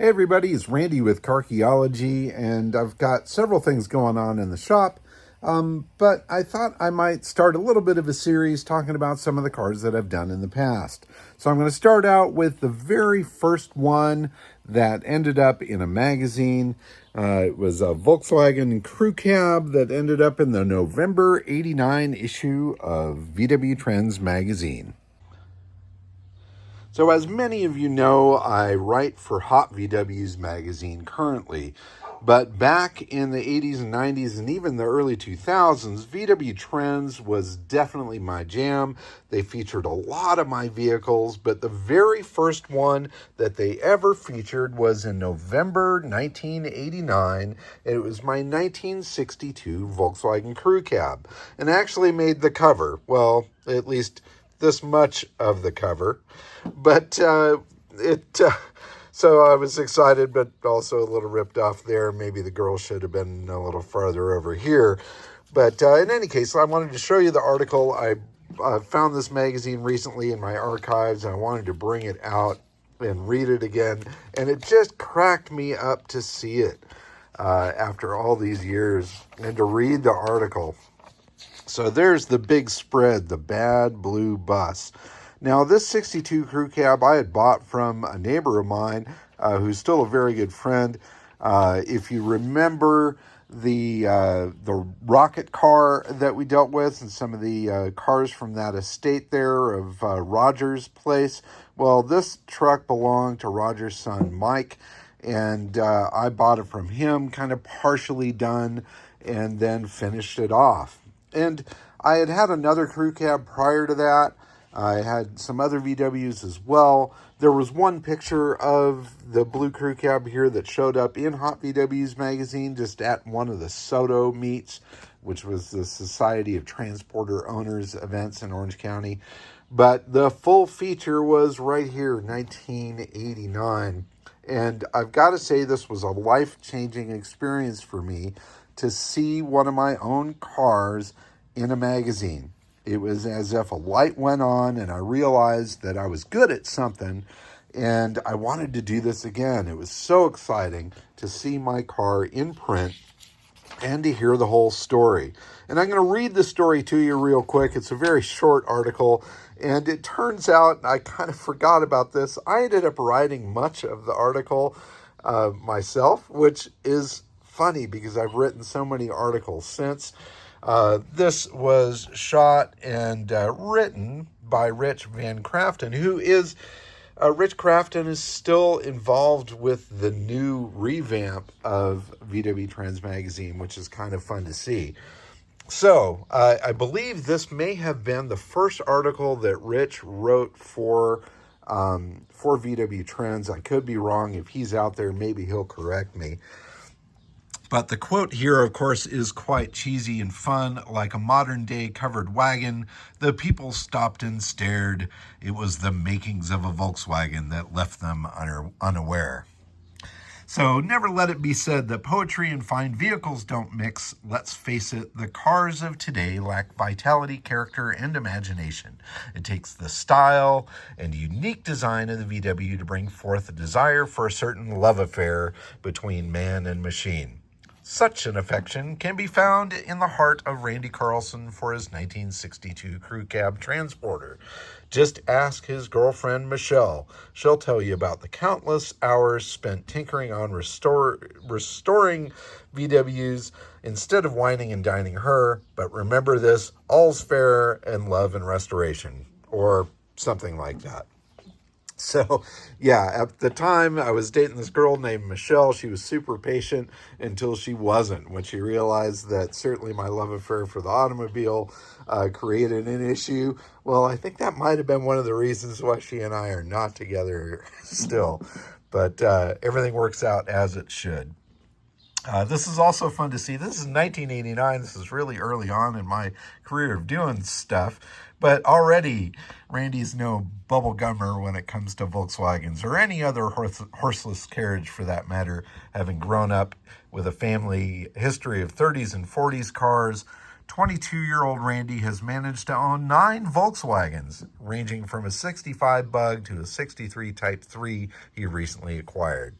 Hey everybody, it's Randy with Carchaeology, and I've got several things going on in the shop, but I thought I might start a little bit of a series talking about some of the cars that I've done in the past. So I'm going to start out with the very first one that ended up in a magazine. It was a Volkswagen Crew Cab that ended up in the November '89 issue of VW Trends magazine. So as many of you know, I write for Hot VW's magazine currently, but back in the 80s and 90s and even the early 2000s, VW Trends was definitely my jam. They featured a lot of my vehicles, but the very first one that they ever featured was in November 1989. It was my 1962 Volkswagen Crew Cab, and actually made the cover. Well, at least this much of the cover. But so I was excited, but also a little ripped off there. Maybe the girl should have been a little farther over here. But in any case, I wanted to show you the article. I found this magazine recently in my archives, and I wanted to bring it out and read it again. And it just cracked me up to see it after all these years and to read the article. So there's the big spread, the bad blue bus. Now, this 62 Crew Cab I had bought from a neighbor of mine who's still a very good friend. If you remember the rocket car that we dealt with and some of the cars from that estate there of Roger's place, well, this truck belonged to Roger's son, Mike, and I bought it from him, kind of partially done, and then finished it off. And I had another Crew Cab prior to that. I had some other VWs as well. There was one picture of the blue Crew Cab here that showed up in Hot VW's magazine just at one of the SOTO meets, which was the Society of Transporter Owners events in Orange County. But the full feature was right here, 1989. And I've got to say, this was a life-changing experience for me to see one of my own cars in a magazine. It was as if a light went on and I realized that I was good at something and I wanted to do this again. It was so exciting to see my car in print and to hear the whole story. And I'm going to read the story to you real quick. It's a very short article, and it turns out, I kind of forgot about this, I ended up writing much of the article myself, which is funny because I've written so many articles since. This was shot and written by Rich Van Crafton, who is, Rich Crafton is still involved with the new revamp of VW Trends magazine, which is kind of fun to see. So, I believe this may have been the first article that Rich wrote for VW Trends. I could be wrong. If he's out there, maybe he'll correct me. But the quote here, of course, is quite cheesy and fun. Like a modern-day covered wagon, the people stopped and stared. It was the makings of a Volkswagen that left them unaware. So never let it be said that poetry and fine vehicles don't mix. Let's face it, the cars of today lack vitality, character, and imagination. It takes the style and unique design of the VW to bring forth a desire for a certain love affair between man and machine. Such an affection can be found in the heart of Randy Carlson for his 1962 Crew Cab Transporter. Just ask his girlfriend, Michelle. She'll tell you about the countless hours spent tinkering on restoring VWs instead of whining and dining her. But remember this, all's fair in love and restoration, or something like that. So, yeah, at the time, I was dating this girl named Michelle. She was super patient until she wasn't. When she realized that certainly my love affair for the automobile created an issue. Well, I think that might have been one of the reasons why she and I are not together still. But everything works out as it should. This is also fun to see. This is 1989. This is really early on in my career of doing stuff. But already, Randy's no bubblegummer when it comes to Volkswagens or any other horseless carriage for that matter, having grown up with a family history of 30s and 40s cars. 22-year-old Randy has managed to own 9 Volkswagens, ranging from a 65 Bug to a 63 Type 3 he recently acquired.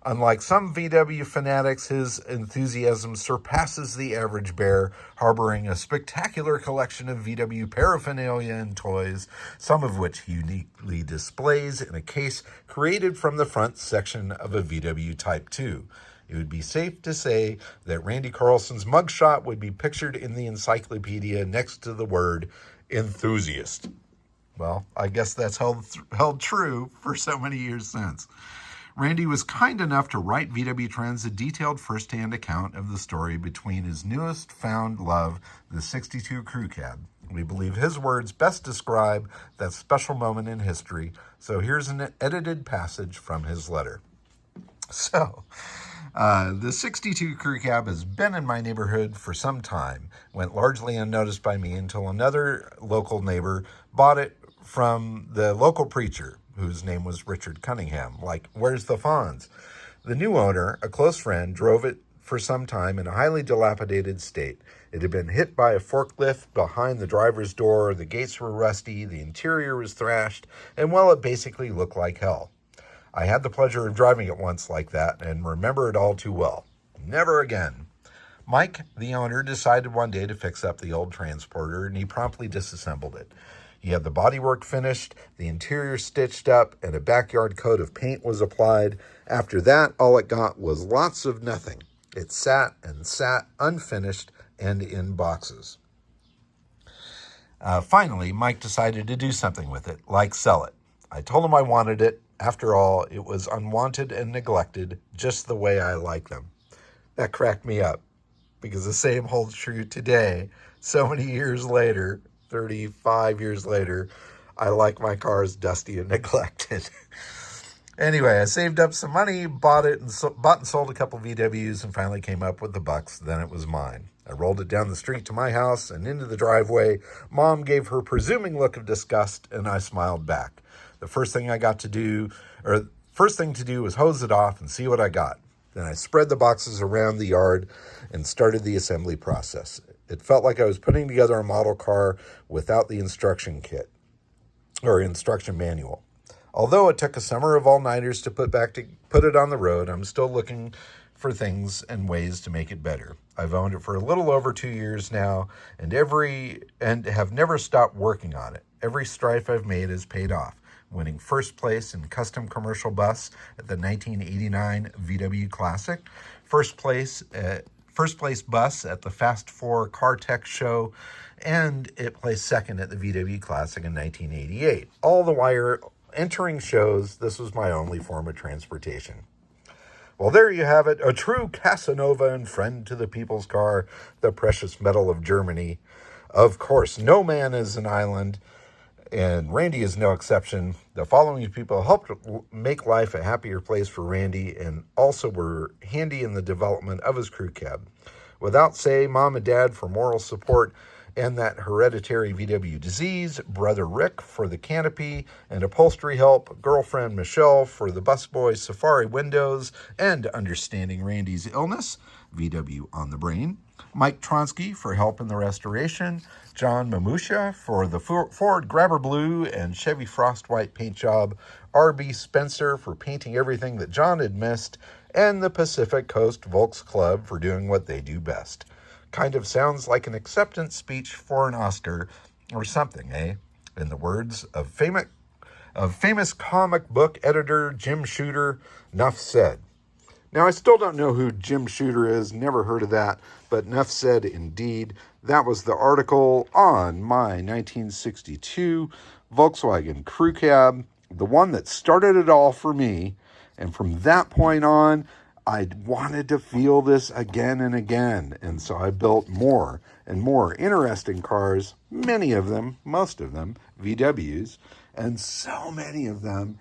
Unlike some VW fanatics, his enthusiasm surpasses the average bear, harboring a spectacular collection of VW paraphernalia and toys, some of which he uniquely displays in a case created from the front section of a VW Type 2. It would be safe to say that Randy Carlson's mugshot would be pictured in the encyclopedia next to the word enthusiast. Well, I guess that's held true for so many years since. Randy was kind enough to write VW Trends a detailed first-hand account of the story between his newest found love, the 62 Crew Cab. We believe his words best describe that special moment in history, so here's an edited passage from his letter. So, the 62 Crew Cab has been in my neighborhood for some time, went largely unnoticed by me until another local neighbor bought it from the local preacher, whose name was Richard Cunningham, like, where's the Fonz? The new owner, a close friend, drove it for some time in a highly dilapidated state. It had been hit by a forklift behind the driver's door, the gates were rusty, the interior was thrashed, and well, it basically looked like hell. I had the pleasure of driving it once like that and remember it all too well. Never again. Mike, the owner, decided one day to fix up the old transporter, and he promptly disassembled it. He had the bodywork finished, the interior stitched up, and a backyard coat of paint was applied. After that, all it got was lots of nothing. It sat and sat unfinished and in boxes. Finally, Mike decided to do something with it, like sell it. I told him I wanted it. After all, it was unwanted and neglected, just the way I like them. That cracked me up, because the same holds true today, so many years later. 35 years later, I like my cars dusty and neglected. Anyway, I saved up some money, bought and sold a couple VWs, and finally came up with the bucks. Then it was mine. I rolled it down the street to my house and into the driveway. Mom gave her presuming look of disgust, and I smiled back. The first thing to do was hose it off and see what I got. Then I spread the boxes around the yard and started the assembly process. It felt like I was putting together a model car without the instruction kit or instruction manual. Although it took a summer of all-nighters to put it on the road, I'm still looking for things and ways to make it better. I've owned it for a little over 2 years now and have never stopped working on it. Every strife I've made has paid off, winning first place in custom commercial bus at the 1989 VW Classic, first place bus at the Fast 4 Car Tech Show, and it placed second at the VW Classic in 1988. All the while entering shows, this was my only form of transportation. Well, there you have it, a true Casanova and friend to the people's car, the precious metal of Germany. Of course, no man is an island, and Randy is no exception. The following people helped make life a happier place for Randy and also were handy in the development of his crew cab. Without say, Mom and Dad for moral support and that hereditary VW disease, Brother Rick for the canopy and upholstery help, girlfriend Michelle for the busboy safari windows and understanding Randy's illness, VW on the brain, Mike Tronsky for help in the restoration, John Mamusha for the Ford Grabber Blue and Chevy Frost White paint job, R.B. Spencer for painting everything that John had missed, and the Pacific Coast Volks Club for doing what they do best. Kind of sounds like an acceptance speech for an Oscar or something, eh? In the words of famous comic book editor Jim Shooter, "Nuff said." Now, I still don't know who Jim Shooter is, never heard of that, but enough said indeed. That was the article on my 1962 Volkswagen Crew Cab, the one that started it all for me. And from that point on, I wanted to feel this again and again. And so I built more and more interesting cars, many of them, most of them, VWs, and so many of them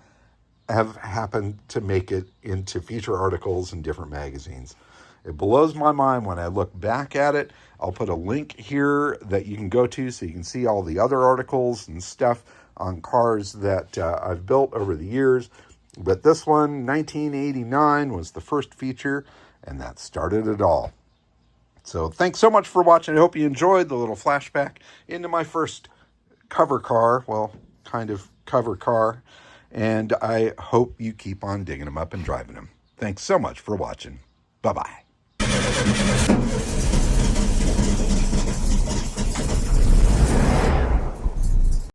have happened to make it into feature articles in different magazines. It blows my mind when I look back at it. I'll put a link here that you can go to so you can see all the other articles and stuff on cars that I've built over the years. But this one, 1989, was the first feature, and that started it all. So thanks so much for watching. I hope you enjoyed the little flashback into my first cover car, well, kind of cover car. And I hope you keep on digging them up and driving them. Thanks so much for watching. Bye-bye.